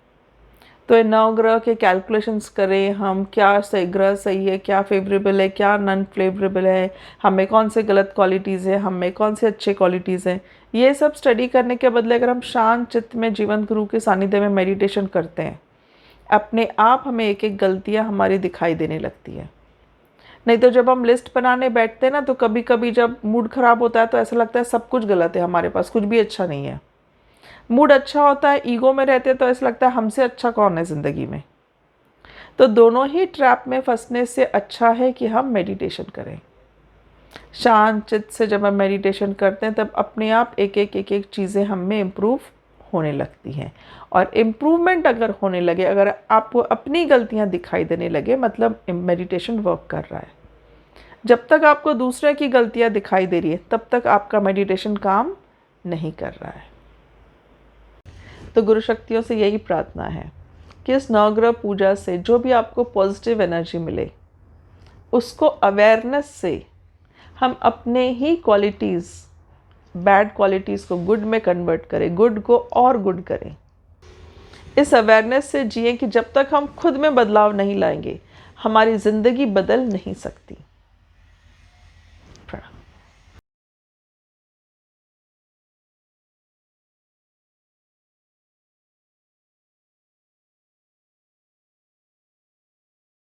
तो ये 9 ग्रह के कैलकुलेशंस करें हम, क्या सही ग्रह सही है, क्या फेवरेबल है, क्या नॉन फेवरेबल है, हमें कौन से गलत क्वालिटीज़ हैं, हमें कौन से अच्छे क्वालिटीज़ हैं, ये सब स्टडी करने के बदले अगर हम शांत चित्त में जीवन गुरु के सानिध्य में मेडिटेशन करते हैं, अपने आप हमें एक एक गलतियाँ हमारी दिखाई देने लगती है। नहीं तो जब हम लिस्ट बनाने बैठते हैं ना, तो कभी कभी जब मूड ख़राब होता है तो ऐसा लगता है सब कुछ गलत है, हमारे पास कुछ भी अच्छा नहीं है। मूड अच्छा होता है, ईगो में रहते हैं तो ऐसा लगता है हमसे अच्छा कौन है ज़िंदगी में। तो दोनों ही ट्रैप में फंसने से अच्छा है कि हम मेडिटेशन करें। शांत चित्त से जब हम मेडिटेशन करते हैं तब अपने आप एक एक चीज़ें हम में इम्प्रूव होने लगती हैं। और इम्प्रूवमेंट अगर होने लगे, अगर आपको अपनी गलतियां दिखाई देने लगे, मतलब मेडिटेशन वर्क कर रहा है। जब तक आपको दूसरे की गलतियां दिखाई दे रही है तब तक आपका मेडिटेशन काम नहीं कर रहा है। तो गुरु शक्तियों से यही प्रार्थना है कि इस नवग्रह पूजा से जो भी आपको पॉजिटिव एनर्जी मिले, उसको अवेयरनेस से हम अपने ही क्वालिटीज़, बैड क्वालिटीज़ को गुड में कन्वर्ट करें, गुड को और गुड करें। इस अवेयरनेस से जिए कि जब तक हम खुद में बदलाव नहीं लाएंगे, हमारी ज़िंदगी बदल नहीं सकती।